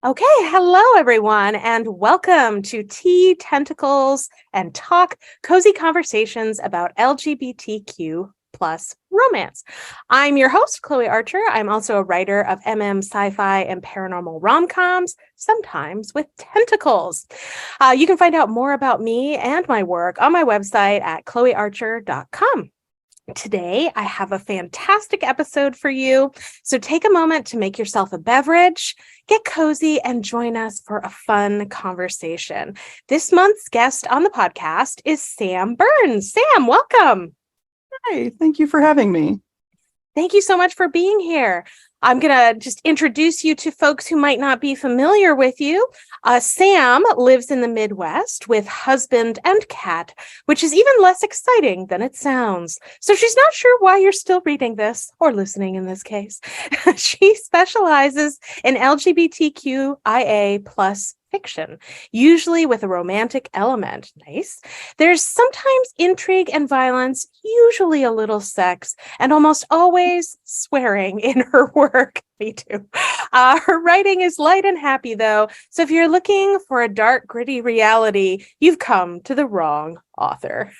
Okay, hello everyone, and welcome to Tea, Tentacles, and Talk, cozy conversations about LGBTQ plus romance. I'm your host, Chloe Archer. I'm also a writer of sci-fi, and paranormal rom-coms, sometimes with tentacles. You can find out more about me and my work on my website at chloearcher.com. Today, I have a fantastic episode for you. So take a moment to make yourself a beverage, get cozy, and join us for a fun conversation. This month's guest on the podcast is Sam Burns. Sam, welcome. Hi, thank you for having me. Thank you so much for being here. I'm going to just introduce you to folks who might not be familiar with you. Sam lives in the Midwest with husband and cat, which is even less exciting than it sounds. So she's not sure why you're still reading this or listening in this case. She specializes in LGBTQIA plus fiction, usually with a romantic element. Nice. There's sometimes intrigue and violence, usually a little sex, and almost always swearing in her work. Me too. Her writing is light and happy, though. So if you're looking for a dark, gritty reality, you've come to the wrong author.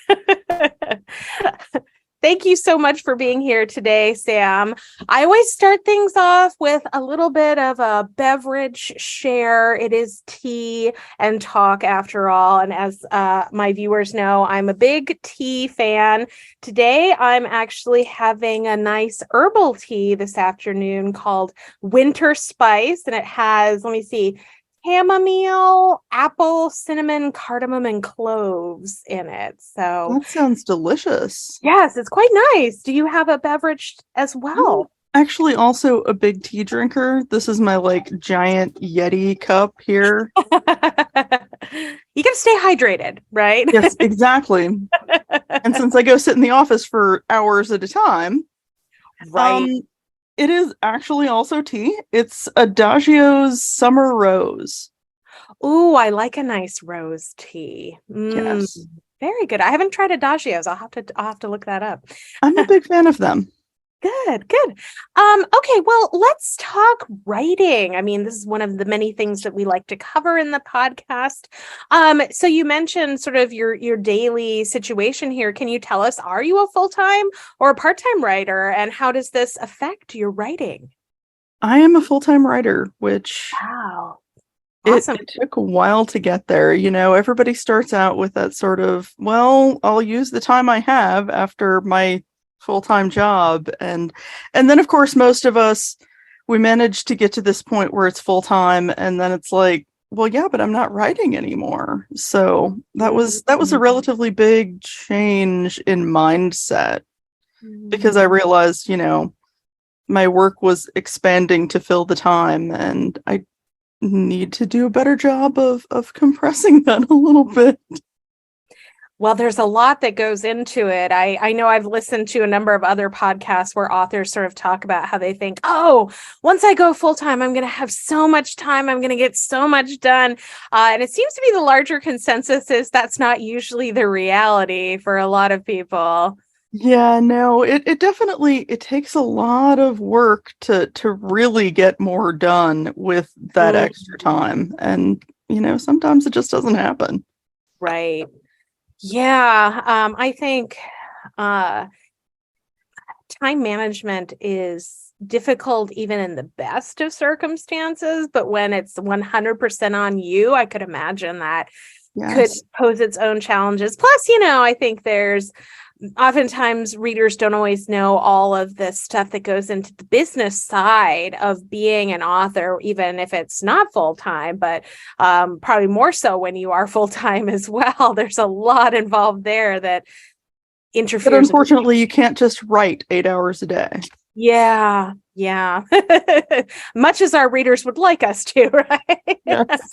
Thank you so much for being here today, Sam. I always start things off with a little bit of a beverage share. It is tea and talk after all. And as my viewers know, I'm a big tea fan. Today, I'm actually having a nice herbal tea this afternoon called Winter Spice. And it has, let me see, chamomile, apple, cinnamon, cardamom, and cloves in it. So That sounds delicious. yes, it's quite nice. Do you have a beverage as well? I'm actually also a big tea drinker. This is my giant Yeti cup here. You got to stay hydrated, right? Yes, exactly. And since I go sit in the office for hours at a time, Right. it is actually also tea. It's Adagio's Summer Rose. Ooh, I like a nice rose tea. Yes. Very good. I haven't tried Adagio's. I'll have to look that up. I'm a big fan of them. Good. Okay, well, let's talk writing. I mean, this is one of the many things that we like to cover in the podcast. So you mentioned sort of your daily situation here. Can you tell us, are you a full-time or a part-time writer, and how does this affect your writing? I am a full-time writer, which Wow. It, Awesome. it took a while to get there. Everybody starts out with that sort of, well, I'll use the time I have after my full-time job. And then of course most of us, we manage to get to this point where it's full-time, and then it's like, well, yeah, but I'm not writing anymore. So that was a relatively big change in mindset, because I realized, my work was expanding to fill the time, and I need to do a better job of compressing that a little bit. Well, there's a lot that goes into it. I know I've listened to a number of other podcasts where authors sort of talk about how they think, oh, once I go full time, I'm going to have so much time. I'm going to get so much done. And it seems to be the larger consensus is that's not usually the reality for a lot of people. Yeah, no, it definitely, it takes a lot of work to really get more done with that extra time. And, sometimes it just doesn't happen. Right. Yeah. I think time management is difficult even in the best of circumstances, but when it's 100% on you, I could imagine that could Yes. pose its own challenges. Plus, I think there's oftentimes readers don't always know all of the stuff that goes into the business side of being an author, even if it's not full-time, but probably more so when you are full-time as well. There's a lot involved there that But interferes. unfortunately, you can't just write 8 hours a day. Yeah. Much as our readers would like us to, right? Yes.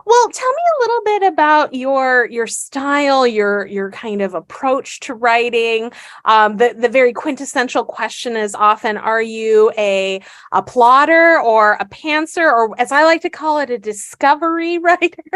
Well, tell me a little bit about your style, your kind of approach to writing. The very quintessential question is often, are you a plotter or a pantser, or as I like to call it, a discovery writer?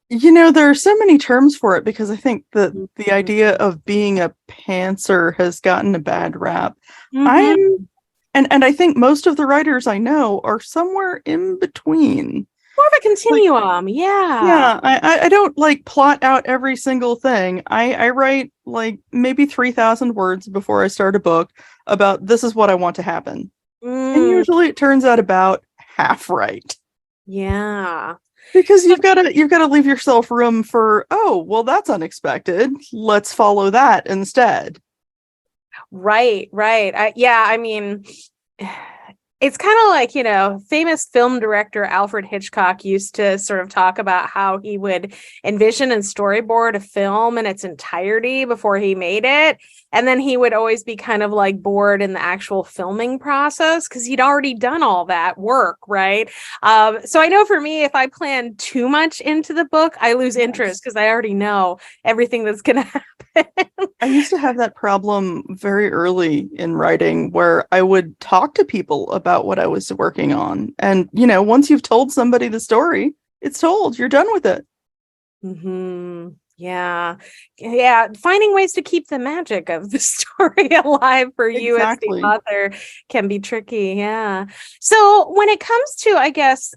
There are so many terms for it, because I think that the idea of being a pantser has gotten a bad rap. Mm-hmm. I'm And I think most of the writers I know are somewhere in between. More of a Like, continuum. Yeah. yeah, I don't like plot out every single thing. I write like maybe 3,000 words before I start a book about this is what I want to happen. And Mm, usually it turns out about half right. yeah. Because So you've got to leave yourself room for, oh, well, that's unexpected. Let's follow that instead. right, right. Yeah, I mean, it's kind of like, famous film director Alfred Hitchcock used to sort of talk about how he would envision and storyboard a film in its entirety before he made it. And then he would always be kind of like bored in the actual filming process because he'd already done all that work, right? So I know for me, if I plan too much into the book, I lose Yes. interest because I already know everything that's going to happen. I used to have that problem very early in writing where I would talk to people about what I was working on. And, once you've told somebody the story, it's told, you're done with it. Yeah. Yeah. Finding ways to keep the magic of the story alive for you as the Exactly. author can be tricky. Yeah. So when it comes to, I guess,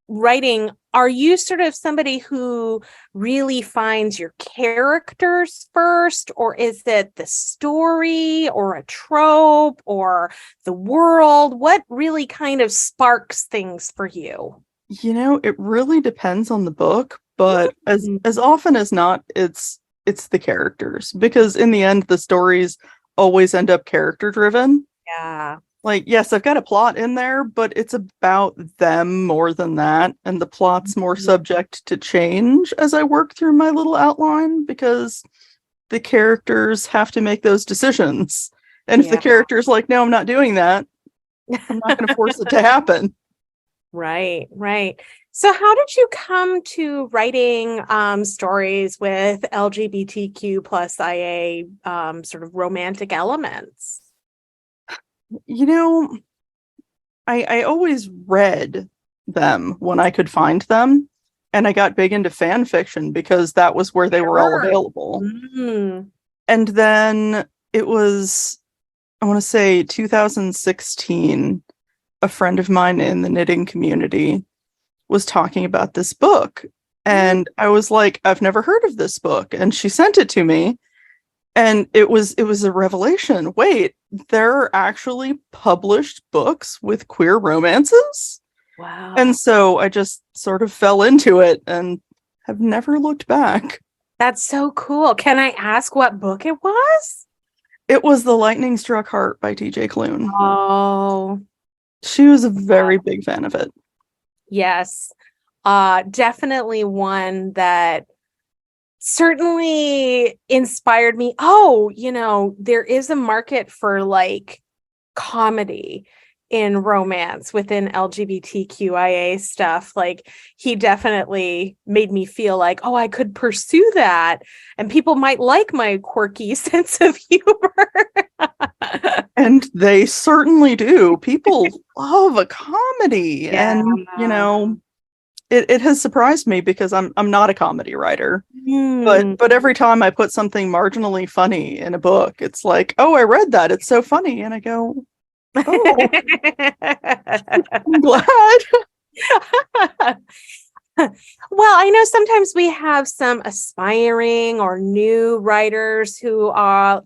writing, are you sort of somebody who really finds your characters first, or is it the story or a trope or the world? What really kind of sparks things for you? It really depends on the book, but as Mm, as often as not, it's the characters because in the end the stories always end up character driven. yeah. Like, yes, I've got a plot in there, but it's about them more than that, and the plot's more Mhm. subject to change as I work through my little outline because the characters have to make those decisions. And if the Yeah. character's like, no, I'm not doing that, I'm not going to force it to happen. Right, right. So how did you come to writing stories with LGBTQ plus IA sort of romantic elements? You know, I always read them when I could find them, and I got big into fan fiction because that was where they were all Sure. available. Mm. And then it was, I want to say 2016, a friend of mine in the knitting community was talking about this book. And I was like, I've never heard of this book. And she sent it to me. And it was a revelation. Wait, there are actually published books with queer romances? And Wow. so I just sort of fell into it and have never looked back. That's so cool. Can I ask what book it was? It was The Lightning Struck Heart by TJ Klune. Oh, She was a very big fan of it. yes. Definitely one that certainly inspired me. Oh, there is a market for like comedy in romance within LGBTQIA stuff. Like he definitely made me feel like, oh, I could pursue that and people might like my quirky sense of humor. And they certainly do. People love a comedy. Yeah. And, it has surprised me because I'm not a comedy writer. But Hmm. but every time I put something marginally funny in a book, it's like, oh, I read that. It's so funny. And I go, oh, I'm glad. Well, I know sometimes we have some aspiring or new writers who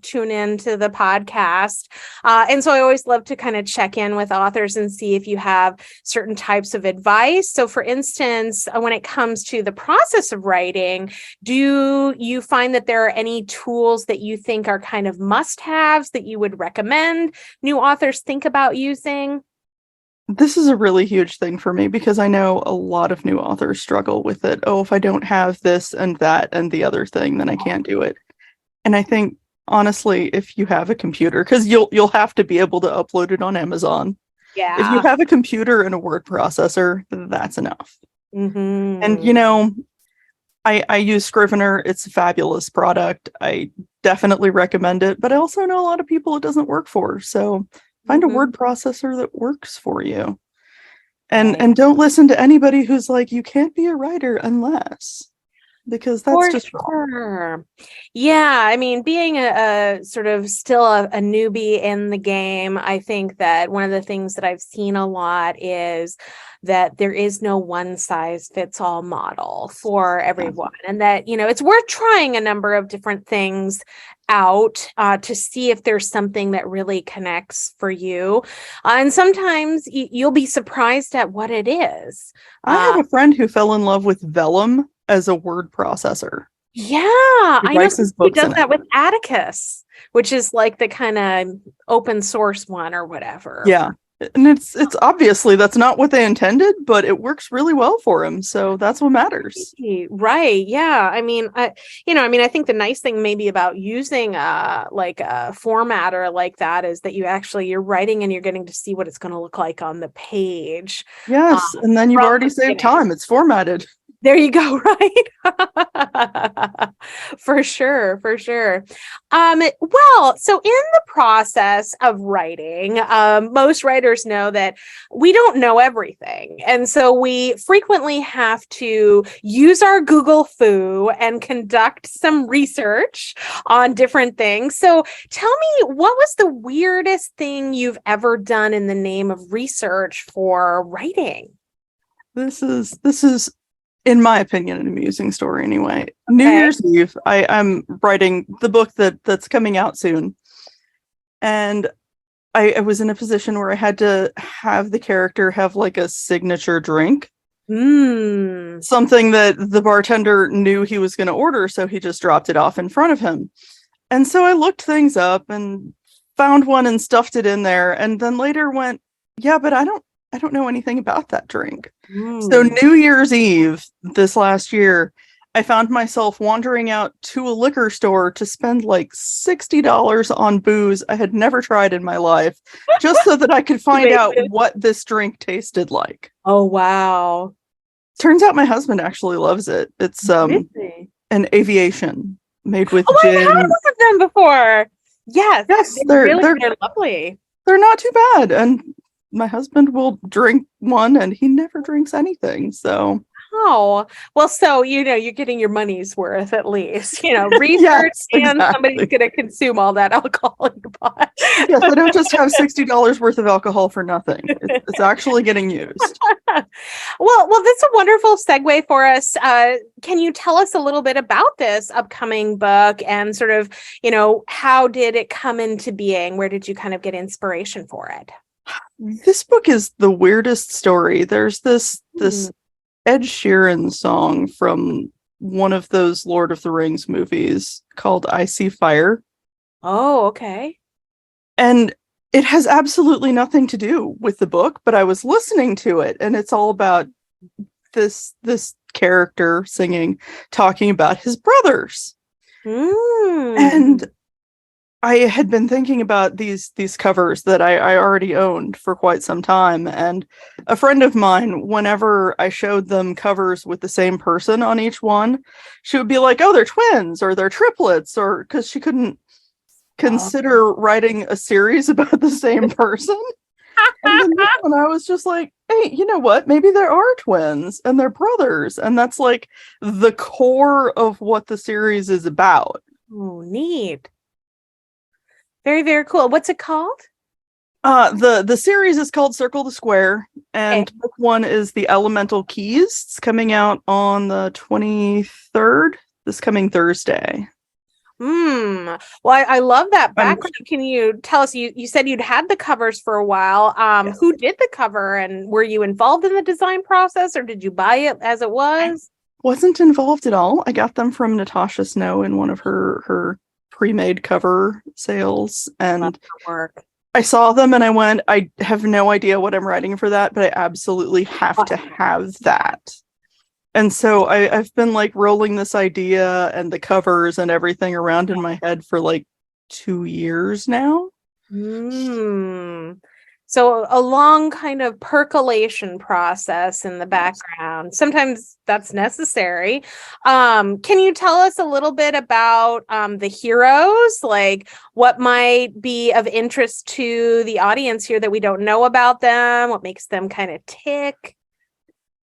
tune into the podcast. And so I always love to kind of check in with authors and see if you have certain types of advice. So, for instance, when it comes to the process of writing, do you find that there are any tools that you think are kind of must-haves that you would recommend new authors think about using? This is a really huge thing for me because I know a lot of new authors struggle with it. Oh, if I don't have this and that and the other thing, then I can't do it. And I think honestly, if you have a computer, because you'll have to be able to upload it on Amazon. If you Yeah. have a computer and a word processor, that's enough. And Hmm. I use Scrivener. It's a fabulous product. I definitely recommend it, but I also know a lot of people it doesn't work for. So find a Hmm. word processor that works for you. And Right. and don't listen to anybody who's like, you can't be a writer unless. because that's For just wrong. sure. Yeah, I mean, being a sort of still a newbie in the game, I think that one of the things that I've seen a lot is that there is no one size fits all model for everyone, and that, it's worth trying a number of different things out to see if there's something that really connects for you. And sometimes you'll be surprised at what it is. I have a friend who fell in love with Vellum as a word processor. Yeah, He I know writes his he books does in it. that with Atticus, which is like the kind of open source one or whatever. Yeah. And it's obviously that's not what they intended, but it works really well for him. So that's what matters. Right. Yeah. I think the nice thing maybe about using like a formatter like that is that you're writing and you're getting to see what it's going to look like on the page. Yes. And then you've From already the saved beginning. time. It's formatted. There you go, right? For sure, for sure. Well, so in the process of writing, most writers know that we don't know everything. And so we frequently have to use our Google foo and conduct some research on different things. So tell me, what was the weirdest thing you've ever done in the name of research for writing? This is in my opinion, an amusing story anyway. New Year's Eve, I'm writing the book that's coming out soon. And I was in a position where I had to have the character have like a signature drink. Something that the bartender knew he was going to order, so he just dropped it off in front of him. And so I looked things up and found one and stuffed it in there, and then later went, yeah, but I don't know anything about that drink. So New Year's Eve this last year, I found myself wandering out to a liquor store to spend like $60 on booze I had never tried in my life, just so that I could find out what this drink tasted like. Oh, wow. Turns out my husband actually loves it. It's an aviation made with gin. I've had one of them before. Yes, they're lovely. They're not too bad, and my husband will drink one, and he never drinks anything. So, oh well, so you're getting your money's worth at least. Research, yes, and exactly. somebody's going to consume all that alcohol you bought. Yes, I don't just have $60 worth of alcohol for nothing. It's actually getting used. Well, that's a wonderful segue for us. Can you tell us a little bit about this upcoming book and sort of, how did it come into being? Where did you kind of get inspiration for it? This book is the weirdest story. There's this Ed Sheeran song from one of those Lord of the Rings movies called I See Fire. Oh, okay. And it has absolutely nothing to do with the book, but I was listening to it, and it's all about this character talking about his brothers. And I had been thinking about these covers that I already owned for quite some time, and a friend of mine, whenever I showed them covers with the same person on each one, she would be like, oh, they're twins or they're triplets, or because she couldn't consider writing a series about the same person. And then this one, I was just like, hey, you know what? Maybe there are twins and they're brothers, and that's like the core of what the series is about. Oh, neat. Very, very cool. What's it called? The series is called Circle the Square, and book one is The Elemental Keys. It's coming out on the 23rd, this coming Thursday. Well, I love that background. Can you tell us, you said you'd had the covers for a while. Yes. Who did the cover, and were you involved in the design process, or did you buy it as it was? I wasn't involved at all. I got them from Natasha Snow in one of her pre-made cover sales, and I saw them and I went, I have no idea what I'm writing for that, but I absolutely have to have that. And so I've been like rolling this idea and the covers and everything around in my head for like 2 years now. So a long kind of percolation process in the background. Sometimes that's necessary. Can you tell us a little bit about the heroes? Like what might be of interest to the audience here that we don't know about them? What makes them kind of tick?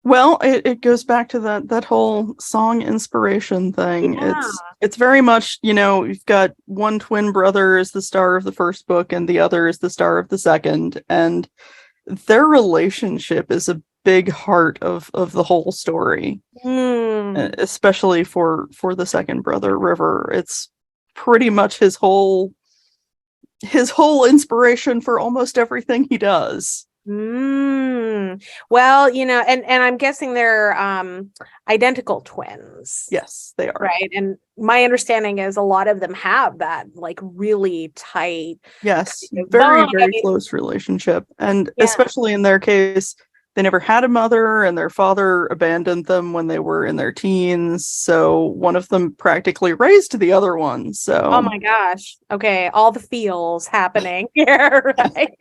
Well, it goes back to that whole song inspiration thing. Yeah. It's very much, you've got one twin brother is the star of the first book and the other is the star of the second, and their relationship is a big heart of the whole story. Hmm. Especially for the second brother, River. It's pretty much his whole inspiration for almost everything he does. Mm. Well, and I'm guessing they're identical twins, Yes, they are. right? And my understanding is a lot of them have that like really tight Yes, kind of very, bond. very close relationship. And Yeah. especially in their case, they never had a mother, and their father abandoned them when they were in their teens. So one of them practically raised the other one. Oh So, my gosh. Okay, all the feels happening here, right?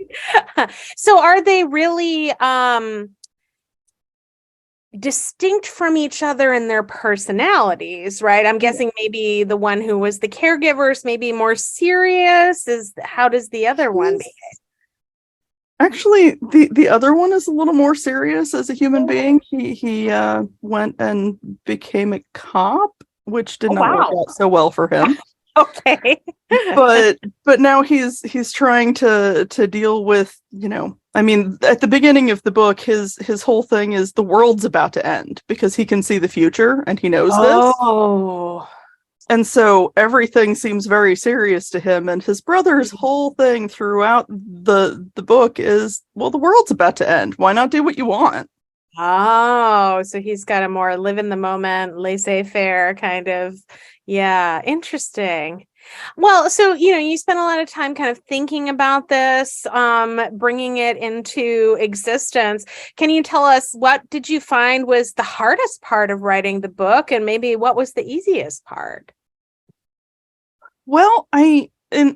So are they really distinct from each other in their personalities, right? I'm guessing maybe the one who was the caregiver is maybe more serious. How does the other one behave? actually, the other one is a little more serious as a human being. He went and became a cop, which did Oh, not work wow. out so well for him. Okay. But now he's trying to deal with, I mean, at the beginning of the book, his whole thing is the world's about to end because he can see the future and he knows this. Oh. And so everything seems very serious to him. And his brother's whole thing throughout the book is, well, the world's about to end. Why not do what you want? Oh, so he's got a more live in the moment, laissez-faire kind of, yeah, interesting. Well, so, you spent a lot of time kind of thinking about this, bringing it into existence. Can you tell us what did you find was the hardest part of writing the book, and maybe what was the easiest part? Well, in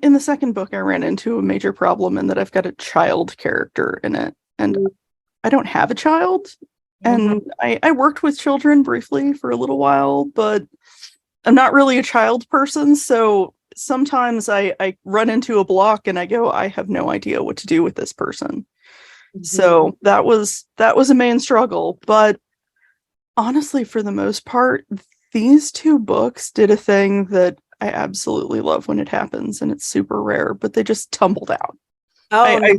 the second book, I ran into a major problem in that I've got a child character in it. And I don't have a child. Mhm. And I worked with children briefly for a little while, but I'm not really a child person. So sometimes I run into a block and I go, I have no idea what to do with this person. Mhm. So that was a main struggle. But honestly, for the most part, these two books did a thing that I absolutely love when it happens, and it's super rare, but they just tumbled out. Oh, no. I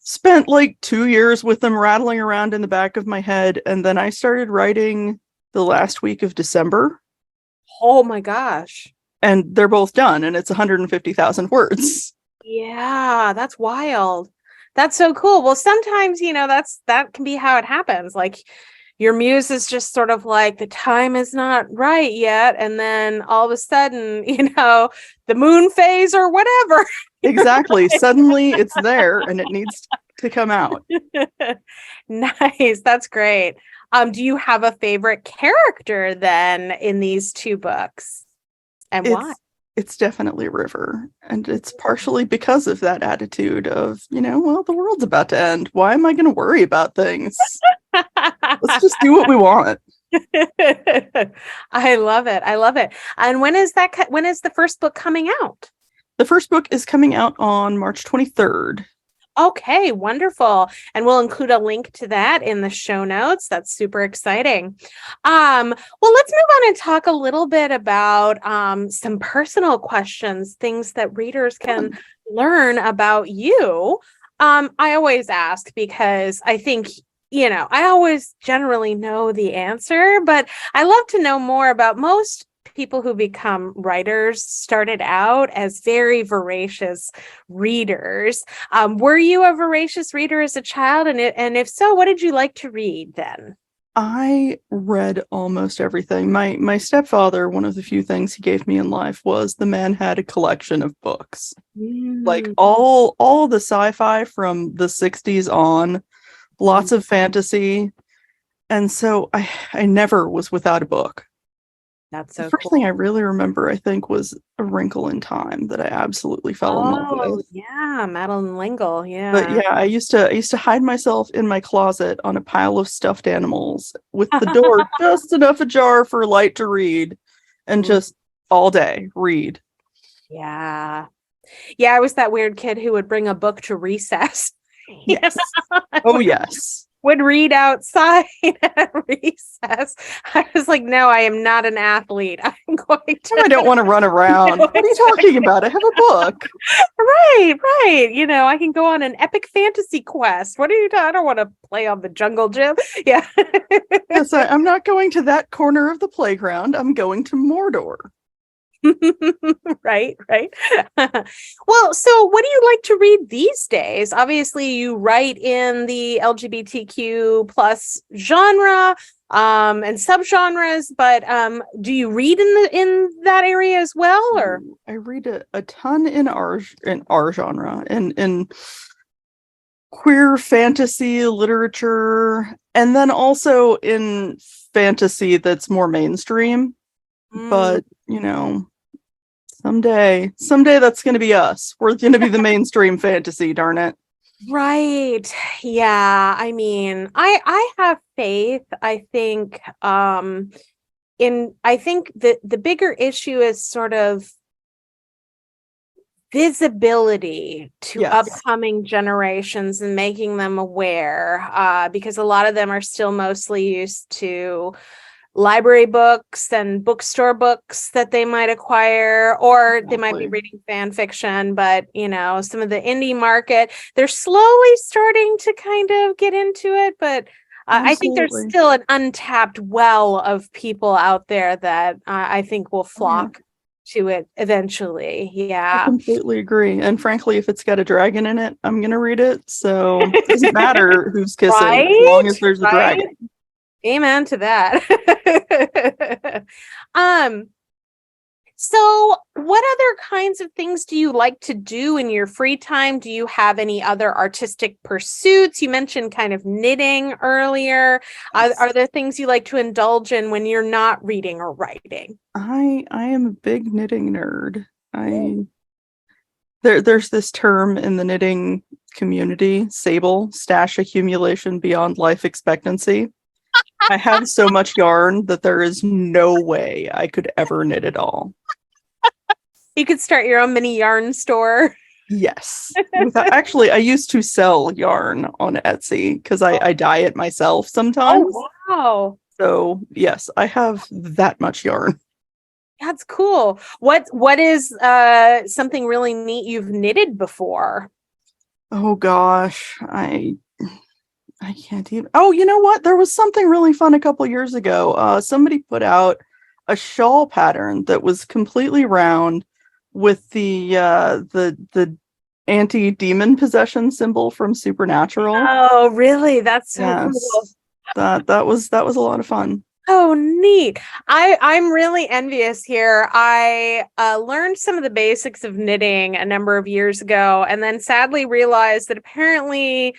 spent like 2 years with them rattling around in the back of my head, and then I started writing the last week of December, Oh my gosh. and they're both done, and it's 150,000 words. Yeah, that's wild. That's so cool. Well, sometimes, that can be how it happens. Like your muse is just sort of like the time is not right yet. And then all of a sudden, the moon phase or whatever. Exactly. Suddenly it's there and it needs to come out. Nice. That's great. Do you have a favorite character then in these two books? And why? It's definitely River, and it's partially because of that attitude of, well, the world's about to end. Why am I going to worry about things? Let's just do what we want. I love it. I love it. And when is the first book coming out? The first book is coming out on March 23rd. Okay, wonderful. And we'll include a link to that in the show notes. That's super exciting. Well, let's move on and talk a little bit about some personal questions, things that readers can learn about you. I always ask because I think, I always generally know the answer, but I love to know more about most people who become writers started out as very voracious readers. Were you a voracious reader as a child? And if so, what did you like to read then? I read almost everything. My stepfather, one of the few things he gave me in life was the man had a collection of books. Like Mm. all the sci-fi from the 60s on, lots of fantasy. And so I never was without a book. That's The so first cool. thing I really remember, I think, was A Wrinkle in Time that I absolutely fell in love Oh, with. yeah, Madeline L'Engle. But Yeah. yeah, I used to hide myself in my closet on a pile of stuffed animals with the door just enough ajar for light to read, and Mm, just all day read. yeah. Yeah, I was that weird kid who would bring a book to recess. Yeah. Yes. Oh yes. would read outside at recess. I was like, no, I am not an athlete. I'm going I don't to. want to run around. No, What are you talking about? I have a book. right, right. I can go on an epic fantasy quest. What are you talking? I don't want to play on the jungle gym. Yeah. Yes, I'm not going to that corner of the playground. I'm going to Mordor. Right, right. Well, so what do you like to read these days? Obviously, you write in the LGBTQ plus genre and subgenres, but do you read in that area as well, or? I read a ton in our genre, in queer fantasy literature, and then also in fantasy that's more mainstream. But someday that's going to be us. We're going to be the mainstream fantasy, darn it. Right. Yeah. I mean, I have faith. I think I think the bigger issue is sort of visibility to Yes. upcoming generations and making them aware, because a lot of them are still mostly used to library books and bookstore books that they might acquire, or they might be reading fan fiction. But some of the indie market, they're slowly starting to kind of get into it, but I think there's still an untapped well of people out there that I think will flock to it eventually. Yeah, I completely agree. And frankly, if it's got a dragon in it, I'm gonna read it. So it doesn't matter who's kissing, right? as long as there's a dragon. Amen to that. So what other kinds of things do you like to do in your free time? Do you have any other artistic pursuits? You mentioned kind of knitting earlier. Yes. Are there things you like to indulge in when you're not reading or writing? I am a big knitting nerd. There's this term in the knitting community, sable, stash accumulation beyond life expectancy. I have so much yarn that there is no way I could ever knit it all. You could start your own mini yarn store. Yes. Actually, I used to sell yarn on Etsy because I dye it myself sometimes. Oh, wow. So yes, I have that much yarn. That's cool. What is something really neat you've knitted before? Oh gosh, I can't even. Oh, you know what? There was something really fun a couple years ago. Somebody put out a shawl pattern that was completely round with the anti-demon possession symbol from Supernatural. Oh, really? That's so cool. That was a lot of fun. Oh, neat. I'm really envious here. I learned some of the basics of knitting a number of years ago, and then sadly realized that apparently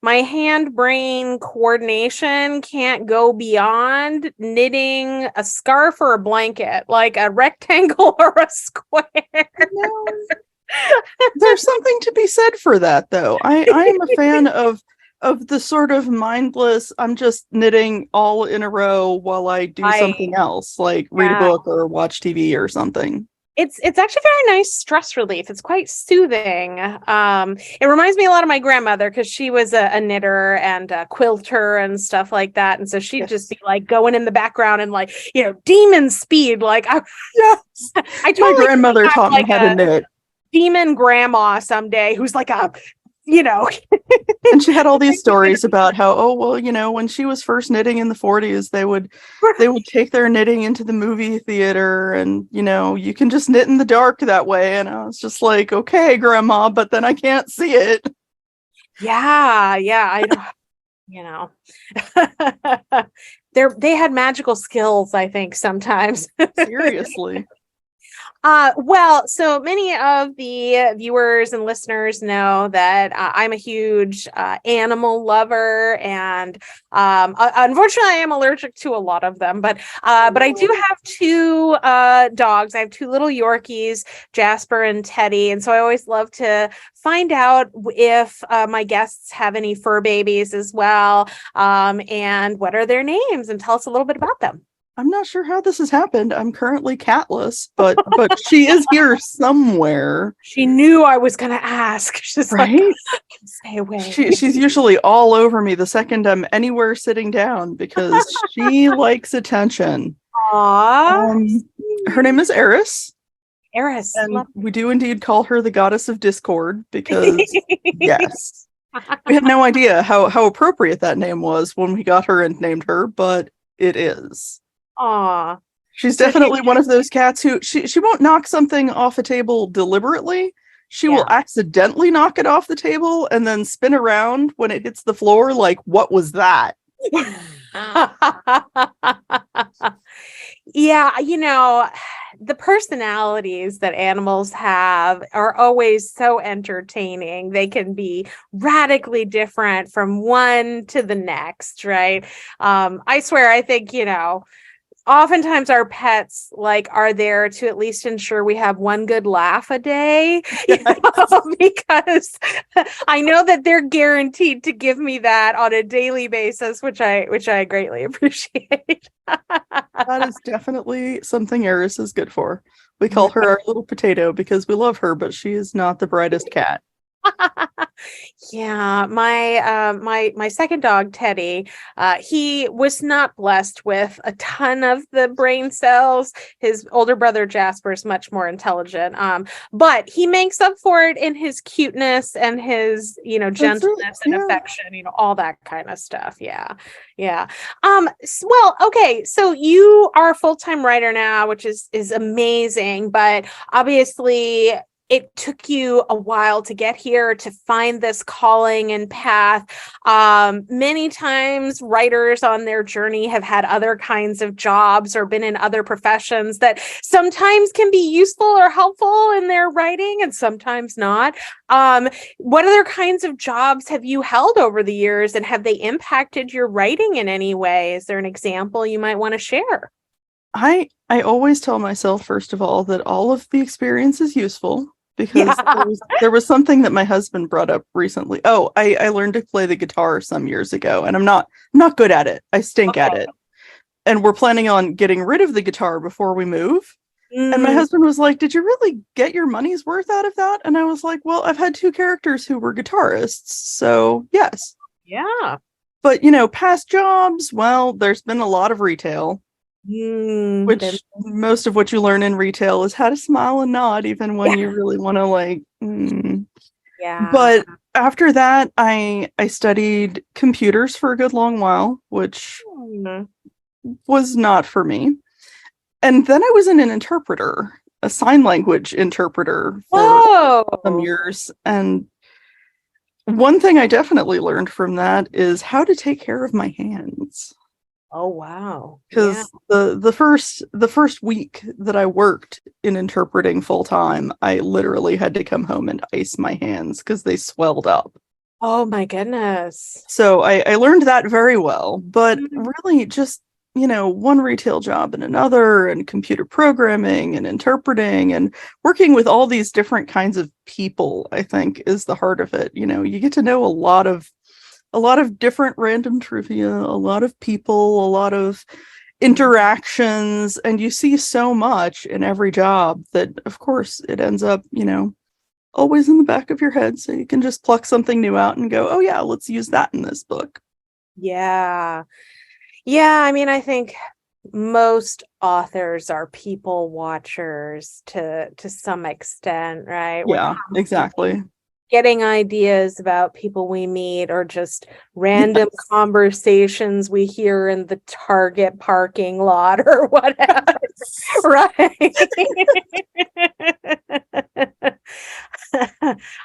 my hand-brain coordination can't go beyond knitting a scarf or a blanket, like a rectangle or a square. There's something to be said for that, though. I am a fan of the sort of mindless, I'm just knitting all in a row while I do something else, like read a book or watch TV or something. It's actually very nice stress relief. It's quite soothing. It reminds me a lot of my grandmother, because she was a knitter and a quilter and stuff like that. And so she'd just be like going in the background and like, demon speed. Like, I my grandmother taught me how to knit. Demon grandma someday who's like and she had all these stories about how, when she was first knitting in the 40s, they would take their knitting into the movie theater, and you can just knit in the dark that way. And I was just like, okay, grandma, but then I can't see it. I they had magical skills, I think, sometimes. Seriously. Well, so many of the viewers and listeners know that I'm a huge animal lover, and unfortunately, I am allergic to a lot of them. But I do have two dogs. I have two little Yorkies, Jasper and Teddy, and so I always love to find out if my guests have any fur babies as well, and what are their names, and tell us a little bit about them. I'm not sure how this has happened. I'm currently catless, but she is here somewhere. She knew I was going to ask. She's like, Right? stay away. She's usually all over me the second I'm anywhere sitting down because she likes attention. Aww. Her name is Eris, Eris. and we do indeed call her the goddess of discord because, yes, we had no idea how appropriate that name was when we got her and named her, but it is. Aw. She's definitely one of those cats who she won't knock something off a table deliberately. She will accidentally knock it off the table and then spin around when it hits the floor like, what was that? Yeah, the personalities that animals have are always so entertaining. They can be radically different from one to the next, right? I swear, I think, oftentimes our pets are there to at least ensure we have one good laugh a day. Yes. Because I know that they're guaranteed to give me that on a daily basis, which I greatly appreciate. That is definitely something Eris is good for. We call her our little potato because we love her, but she is not the brightest cat. Yeah, my second dog, Teddy, he was not blessed with a ton of the brain cells. His older brother Jasper is much more intelligent, but he makes up for it in his cuteness and his gentleness and affection, all that kind of stuff. Yeah. Well, okay, so you are a full-time writer now, which is amazing, but obviously it took you a while to get here, to find this calling and path. Many times writers on their journey have had other kinds of jobs or been in other professions that sometimes can be useful or helpful in their writing and sometimes not. What other kinds of jobs have you held over the years, and have they impacted your writing in any way? Is there an example you might want to share? I always tell myself, first of all, that all of the experience is useful because there was something that my husband brought up recently. Oh, I learned to play the guitar some years ago, and I'm not good at it. I stink at it. And we're planning on getting rid of the guitar before we move. And my husband was like, "Did you really get your money's worth out of that?" And I was like, "Well, I've had 2 characters who were guitarists, so yes." Yeah. But, past jobs, well, there's been a lot of retail. Which most of what you learn in retail is how to smile and nod, even when you really want to Yeah. But after that, I studied computers for a good long while, which was not for me. And then I was an interpreter, a sign language interpreter for some years. And one thing I definitely learned from that is how to take care of my hands. Oh, wow. Because the first week that I worked in interpreting full time, I literally had to come home and ice my hands because they swelled up. Oh my goodness. So I learned that very well, but really just, one retail job and another, and computer programming and interpreting and working with all these different kinds of people, I think is the heart of it. You get to know a lot of different random trivia, a lot of people, a lot of interactions, and you see so much in every job that, of course, it ends up, always in the back of your head, so you can just pluck something new out and go, oh yeah, let's use that in this book. Yeah. I mean, I think most authors are people watchers to some extent, right? Yeah, exactly. Getting ideas about people we meet, or just random conversations we hear in the Target parking lot or whatever. Right.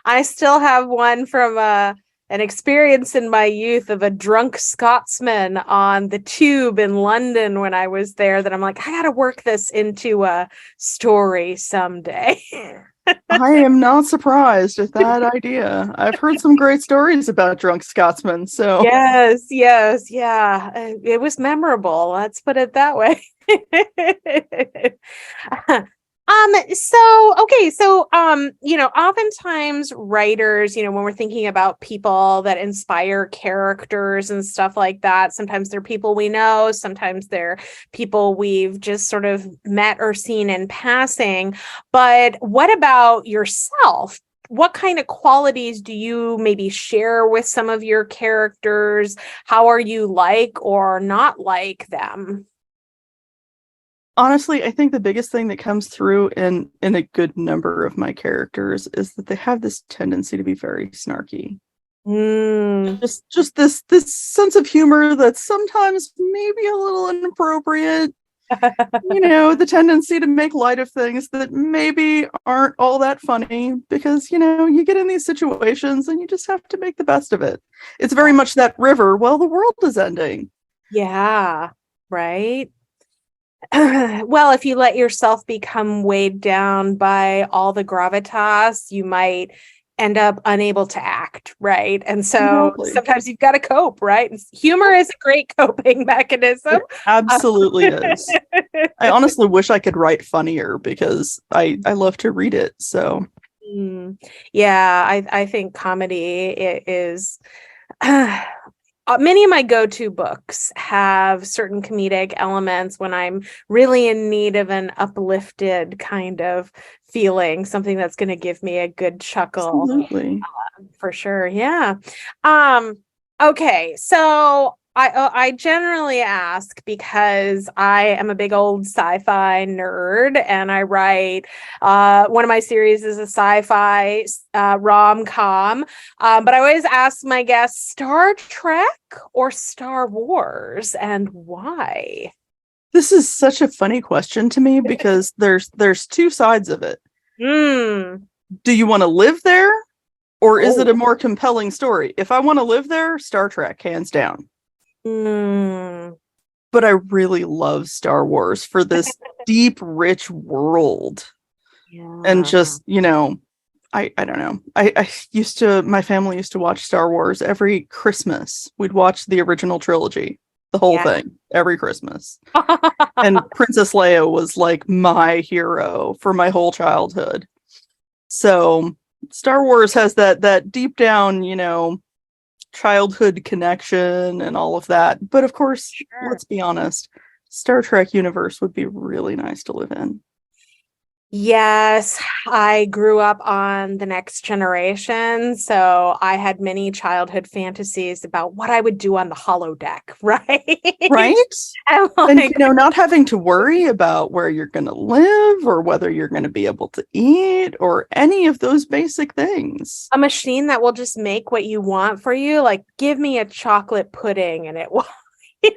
I still have one from an experience in my youth of a drunk Scotsman on the tube in London when I was there, that I'm like, I gotta work this into a story someday. I am not surprised at that idea. I've heard some great stories about drunk Scotsmen, so yes, yeah. It was memorable. Let's put it that way. Oftentimes writers, when we're thinking about people that inspire characters and stuff like that, sometimes they're people we know, sometimes they're people we've just sort of met or seen in passing. But what about yourself? What kind of qualities do you maybe share with some of your characters? How are you like or not like them? Honestly, I think the biggest thing that comes through in a good number of my characters is that they have this tendency to be very snarky. Mm. Just this sense of humor that's sometimes maybe a little inappropriate. The tendency to make light of things that maybe aren't all that funny because, you get in these situations and you just have to make the best of it. It's very much that river, well, the world is ending. Yeah, right. Well, if you let yourself become weighed down by all the gravitas, you might end up unable to act, right? And so Exactly. sometimes you've got to cope, right? Humor is a great coping mechanism. It absolutely is. I honestly wish I could write funnier because I love to read it. So Yeah, I think comedy is many of my go-to books have certain comedic elements when I'm really in need of an uplifted kind of feeling, something that's going to give me a good chuckle. absolutely. For sure. Yeah. Um, okay. So I generally ask because I am a big old sci-fi nerd and I write one of my series is a sci-fi rom-com. But I always ask my guests Star Trek or Star Wars and why? This is such a funny question to me because there's two sides of it. Hmm. Do you want to live there or is it Oh. a more compelling story? If I want to live there, Star Trek, hands down. Hmm. But I really love Star Wars for this deep, rich world. And Yeah. just, I don't know. My family used to watch Star Wars every Christmas. We'd watch the original trilogy, the whole Yeah. thing, every Christmas. And Princess Leia was like my hero for my whole childhood. So Star Wars has that deep down, childhood connection and all of that. But of course, Sure. let's be honest, Star Trek universe would be really nice to live in. Yes, I grew up on The Next Generation, so I had many childhood fantasies about what I would do on the holodeck, right? Right? And And like not having to worry about where you're going to live or whether you're going to be able to eat or any of those basic things. a machine that will just make what you want for you, like give me a chocolate pudding and it will, you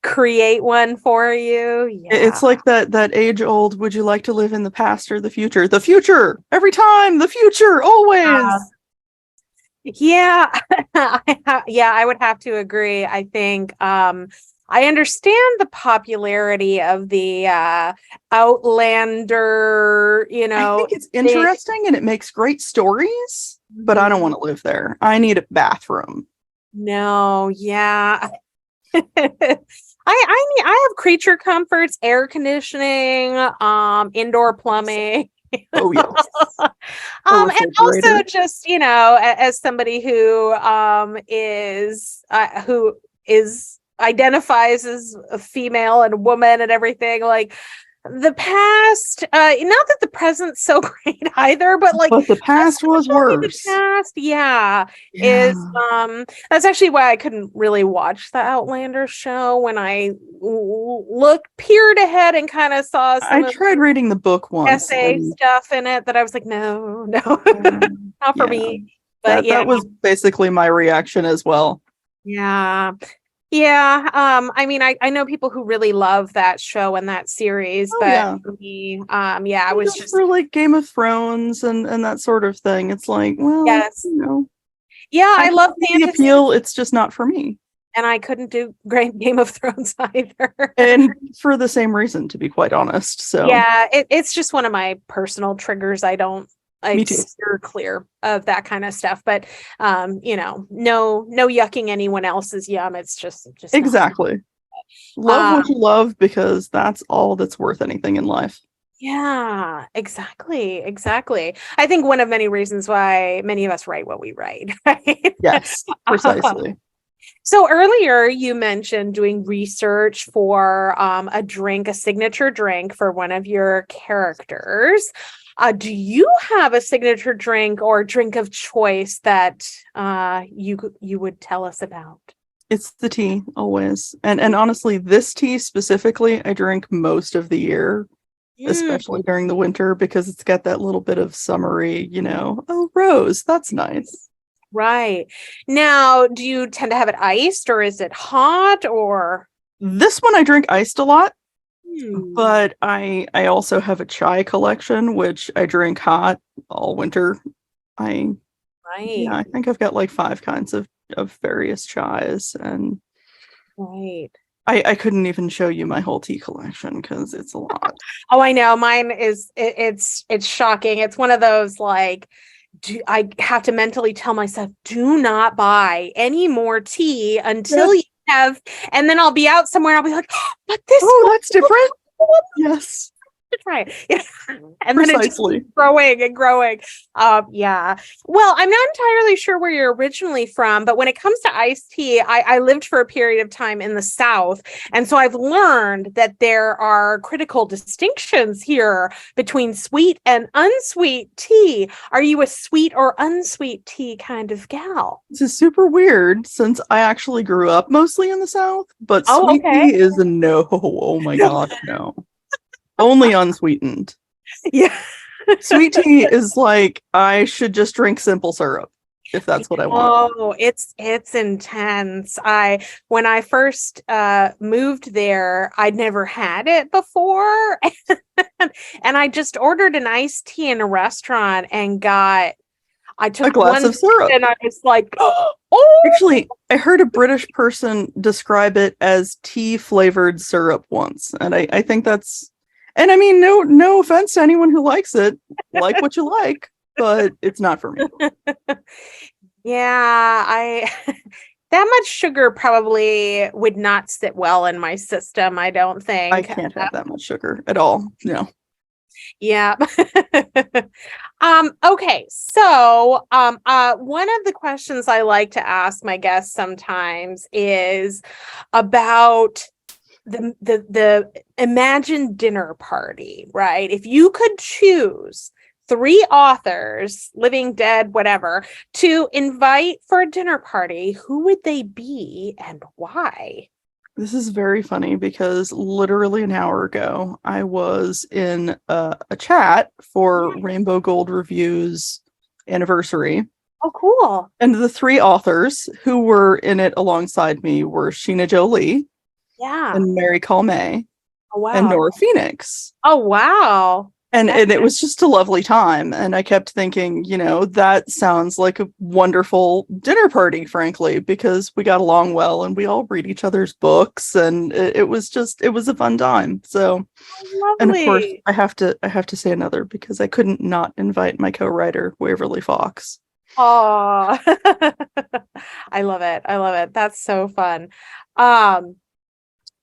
create one for you. It's Yeah. like that age old, would you like to live in the past or the future? The future, every time, the future, always. Yeah, yeah, I would have to agree. I think I understand the popularity of the Outlander, I think it's thing. interesting and it makes great stories, but I don't Mhm. want to live there. I need a bathroom. No, yeah. I have creature comforts, air conditioning, indoor plumbing. Oh, yes. A And also refrigerator. just, as somebody who is identifies as a female and a woman and everything, like the past, not that the present's so great either, but like But the past was especially the worse. past, yeah, is Yeah. that's actually why I couldn't really watch the Outlander show when I peered ahead and kind of saw some I of tried reading the book once essay and stuff in it that I was like, no, no, not for yeah, me. But that yeah, was basically my reaction as well. yeah, yeah. I mean, I know people who really love that show and that series, Oh but yeah. for me, yeah, I was Just just for like Game of Thrones and that sort of thing. It's like, well, yes, yeah. I I can love see the fantasy, appeal. It's just not for me. and I couldn't do great Game of Thrones either. And for the same reason, to be quite honest. So Yeah, it's just one of my personal triggers. I me too. steer clear of that kind of stuff. But no yucking anyone else's yum. It's just not. Exactly. Love Uh what you love because that's all that's worth anything in life. Yeah, exactly. Exactly. I think one of many reasons why many of us write what we write, right? Yes, precisely. So earlier you mentioned doing research for a drink, a signature drink for one of your characters. Do you have a signature drink or drink of choice that you would tell us about? It's the tea always. And honestly, this tea specifically, I drink most of the year, Mm, especially during the winter because it's got that little bit of summery, oh, rose, that's nice. right. Now, do you tend to have it iced or is it hot or? This one I drink iced a lot, Hmm, but I also have a chai collection which I drink hot all winter. I Yeah, right, I think I've got like five kinds of various chais, and right. I couldn't even show you my whole tea collection because it's a lot. Oh, I know. Mine is it's shocking. It's one of those like I have to mentally tell myself, do not buy any more tea Yeah. until you have, and then I'll be out somewhere and I'll be like, oh, but this Oh, one, that's different. Yes, to try it. Yeah. And then it just precisely. keeps growing and growing. Yeah. Well, I'm not entirely sure where you're originally from, but when it comes to iced tea, I lived for a period of time in the South. And so I've learned that there are critical distinctions here between sweet and unsweet tea. Are you a sweet or unsweet tea kind of gal? This is super weird since I actually grew up mostly in the South, but Oh, sweet okay. tea is a no. Oh my gosh, no. Only unsweetened. Yeah. Sweet tea is like I should just drink simple syrup if that's what I want. Oh, it's intense. When I first moved there, I'd never had it before. And I just ordered an iced tea in a restaurant and I A took glass one of sip syrup. and I was like, oh, Actually, I heard a British person describe it as tea flavored syrup once, and I think that's, and I mean, no offense to anyone who likes it, like what you like, but it's not for me. yeah, I that much sugar probably would not sit well in my system, I don't I think. can't have that much sugar at all. No. Yeah. Okay. So, one of the questions I like to ask my guests sometimes is about the imagined dinner party, right? If you could choose three authors, living, dead, whatever, to invite for a dinner party, who would they be and why? This is very funny because literally an hour ago, I was in a chat for Rainbow Gold Review's anniversary. Oh, cool. And the three authors who were in it alongside me were Sheena Jolie Yeah. and Mary Colmay Oh, and wow. Nora Phoenix. Oh, wow. That, And it was just a lovely time. And I kept thinking, that sounds like a wonderful dinner party, frankly, because we got along well and we all read each other's books and it was a fun time. So, and of course lovely. I have to say another because I couldn't not invite my co-writer, Waverly Fox. Oh, I love it. I love it. That's so fun. Um,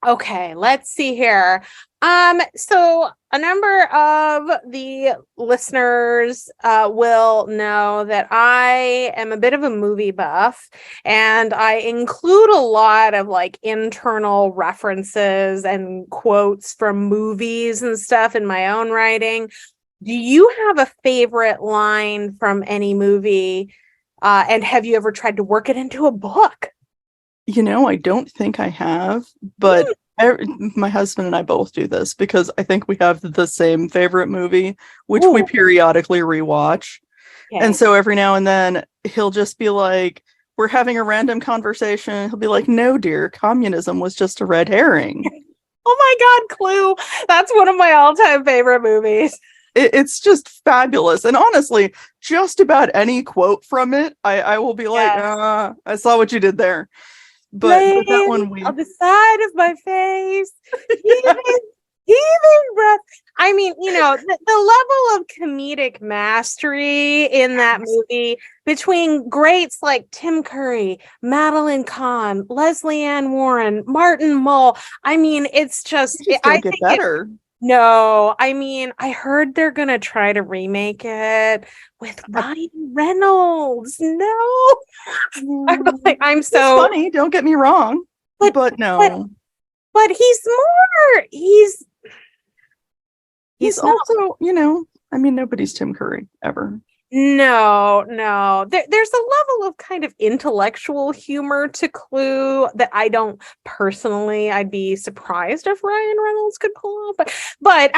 okay, let's see here. So a number of the listeners will know that I am a bit of a movie buff, and I include a lot of like internal references and quotes from movies and stuff in my own writing. Do you have a favorite line from any movie? And have you ever tried to work it into a book? I don't think I have, but my husband and I both do this because I think we have the same favorite movie, which we Ooh, periodically rewatch. And okay. so every now and then he'll just be like, we're having a random conversation. He'll be like, no, dear, communism was just a red herring. Oh my God, Clue. That's one of my all-time favorite movies. It's just fabulous. And honestly, just about any quote from it, I will be like, Yes. I saw what you did there. But that Laying one on we the side of my face, heaving, heaving breath. I mean, the level of comedic mastery in that movie between greats like Tim Curry, Madeline Kahn, Leslie Ann Warren, Martin Mull. I mean, it's just, just I don't get think it better. No, I mean, I heard they're gonna try to remake it with Ryan Reynolds. No, I'm like, I'm He's so, funny, don't get me wrong, but but but no. but He's he's not. also, I mean, nobody's Tim Curry ever. No, no. There's a level of kind of intellectual humor to Clue that I don't personally. I'd be surprised if Ryan Reynolds could pull off, but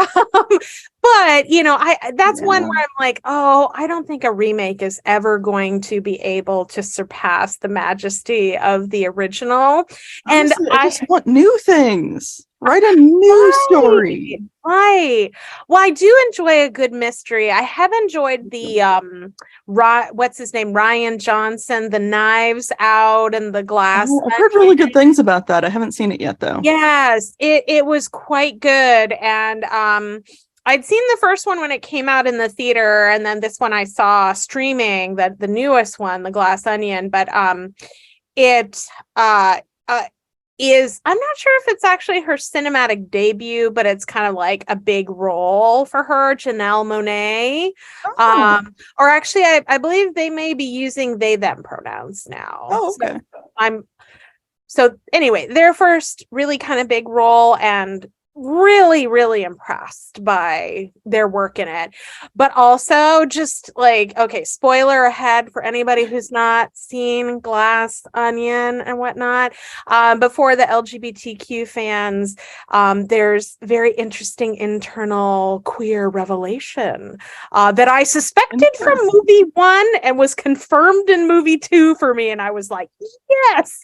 but I that's one Yeah. where I'm like, oh, I don't think a remake is ever going to be able to surpass the majesty of the original. And Honestly, I I just want new things. Write a new Right, story. right. Well, I do enjoy a good mystery. I have enjoyed the what's his name? Ryan Johnson, The Knives Out and The Glass Oh, I've heard Onion. really good things about that. I haven't seen it yet, though. Yes, it was quite good. And I'd seen the first one when it came out in the theater, and then this one I saw streaming, the newest one, The Glass Onion, but it uh is I'm not sure if it's actually her cinematic debut, but it's kind of like a big role for her, Janelle Monáe. Oh, Or actually, I believe they may be using they them pronouns now. oh, So okay. I'm so anyway, their first really kind of big role, and really, really impressed by their work in it. But also just like, okay, spoiler ahead for anybody who's not seen Glass Onion and whatnot. Before the LGBTQ fans, there's very interesting internal queer revelation that I suspected from Interesting. movie one and was confirmed in movie two for me. And I was like, yes.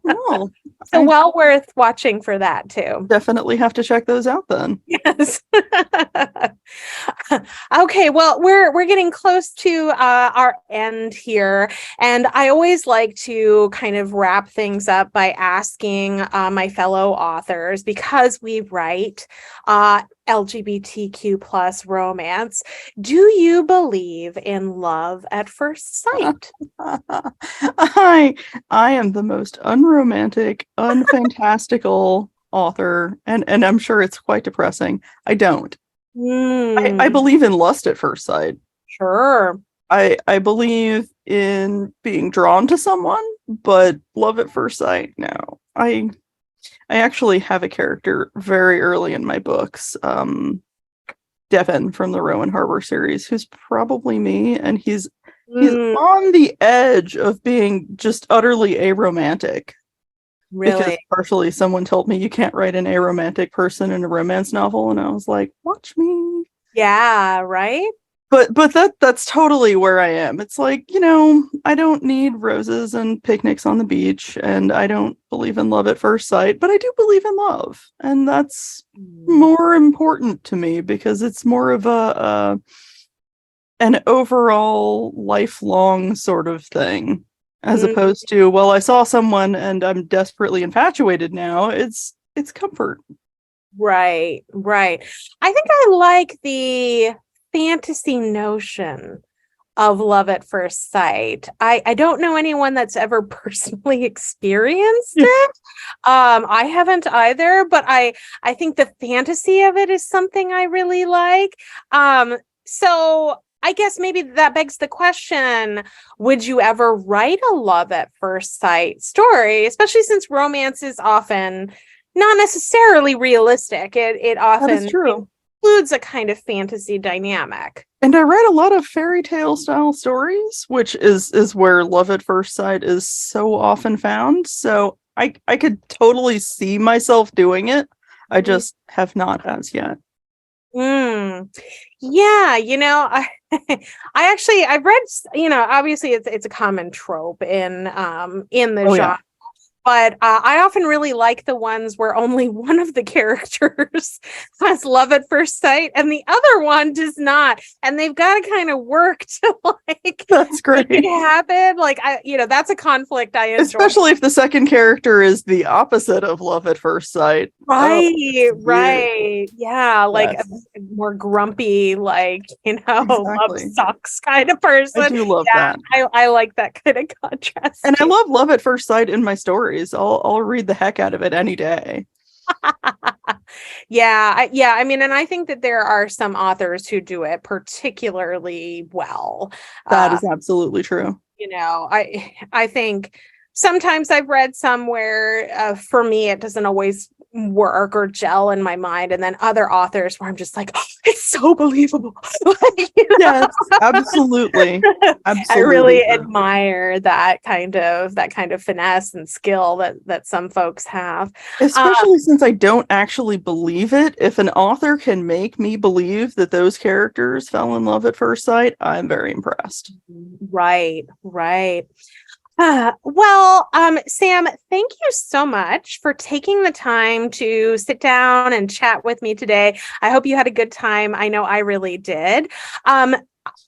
Well, So I well worth watching for that too. definitely have to check those out then. Yes. Okay, well, we're getting close to our end here, and I always like to kind of wrap things up by asking my fellow authors, because we write LGBTQ plus romance. Do you believe in love at first sight? I I am the most unromantic, unfantastical author, and I'm sure it's quite depressing. I don't. I Hmm. believe in lust at first sight. Sure. I believe in being drawn to someone, but love at first sight, no. I actually have a character very early in my books, Devin from the Rowan Harbor series, who's probably me, and he's Mm, on the edge of being just utterly aromantic. Because really? partially someone told me you can't write an aromantic person in a romance novel, and I was like, watch me. Yeah, right? But that's totally where I am. It's like, I don't need roses and picnics on the beach, and I don't believe in love at first sight, but I do believe in love. And that's Mm. more important to me because it's more of a an overall lifelong sort of thing, as Mm, opposed to, well, I saw someone and I'm desperately infatuated now. It's comfort. right, right. I think I like the fantasy notion of love at first sight. I don't know anyone that's ever personally experienced Yeah, it. I haven't either, but I think the fantasy of it is something I really like. So I guess maybe that begs the question, would you ever write a love at first sight story, especially since romance is often not necessarily realistic. It that is often true. includes a kind of fantasy dynamic. And I read a lot of fairy tale style stories, which is where love at first sight is so often found. So I could totally see myself doing it. I just have not as yet. Mm. Yeah, I've read, obviously it's a common trope in the Oh yeah. genre. But I often really like the ones where only one of the characters has love at first sight and the other one does not. And they've got to kind of work to like That's make it great. happen. Like that's a conflict I enjoy. Especially if the second character is the opposite of love at first sight. Oh, Right, it's beautiful. right. Yeah, like a Yes, more grumpy, like, love exactly. sucks kind of I person. do love Yeah, that. I like that kind of contrast And I too. love love at first sight in my stories. I'll read the heck out of it any day. Yeah, I mean, and I think that there are some authors who do it particularly well. That Uh, is absolutely true. I think sometimes I've read some where for me it doesn't always work or gel in my mind, and then other authors where I'm just like, oh, it's so believable. Like, Yes, absolutely. I Absolutely really true. admire that kind of finesse and skill that some folks have. Um, Especially since I don't actually believe it. If an author can make me believe that those characters fell in love at first sight, I'm very impressed. right, right. Sam, thank you so much for taking the time to sit down and chat with me today. I hope you had a good time. I know I really did. Um,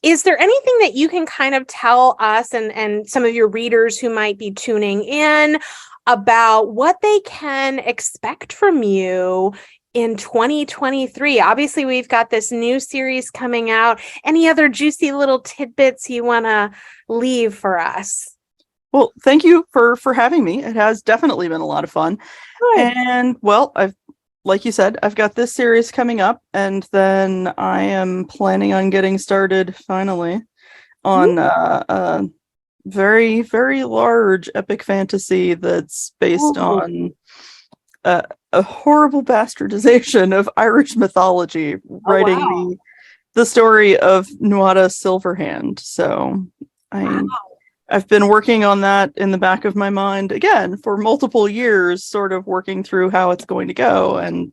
is there anything that you can kind of tell us and some of your readers who might be tuning in about what they can expect from you in 2023? Obviously, we've got this new series coming out. Any other juicy little tidbits you want to leave for us? Well, thank you for having me. It has definitely been a lot of fun. Good. And well, I've like you said, I've got this series coming up, and then I am planning on getting started finally on a very, very large epic fantasy that's based Ooh. on a horrible bastardization of Irish mythology, Oh, writing wow. the story of Nuada Silverhand. So I Wow. I've been working on that in the back of my mind again for multiple years, sort of working through how it's going to go, and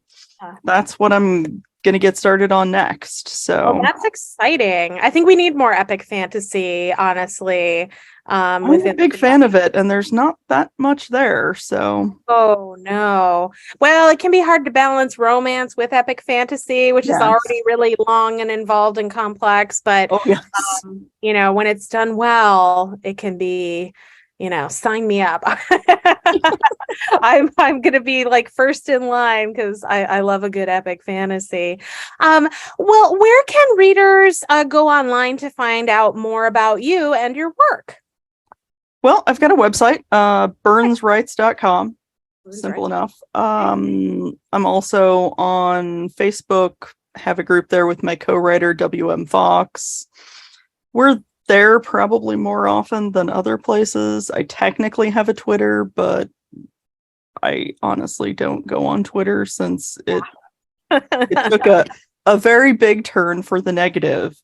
that's what I'm going to get started on next. Well, So that's exciting. I think we need more epic fantasy, honestly, I'm a within big the fan of it, and there's not that much there. So Oh no. Well, it can be hard to balance romance with epic fantasy, which is yes, already really long and involved and complex, but oh yes. when it's done well, it can be, sign me up. I'm gonna be like first in line because I love a good epic fantasy. Um, well, where can readers go online to find out more about you and your work? Well, I've got a website, burnswrites.com. Who's right? Simple enough. I'm also on Facebook, have a group there with my co-writer WM Fox. We're there probably more often than other places. I technically have a Twitter, but I honestly don't go on Twitter since it took a very big turn for the negative.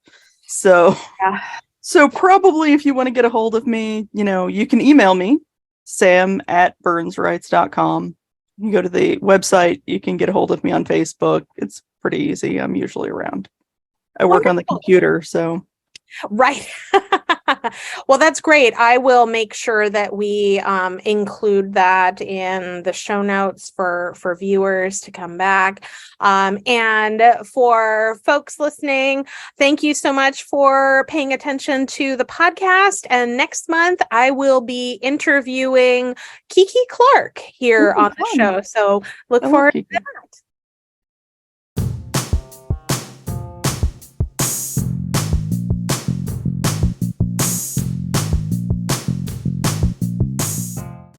So Yeah. so probably if you want to get a hold of me, you can email me, sam@burnswrites.com. You can go to the website, you can get a hold of me on Facebook. It's pretty easy. I'm usually around. I work on the Wonderful. computer, so Right. Well, that's great. I will make sure that we include that in the show notes for viewers to come back. And for folks listening, thank you so much for paying attention to the podcast. And next month, I will be interviewing Kiki Clark here ooh, on the fun. show. So look I love forward to Kiki. that.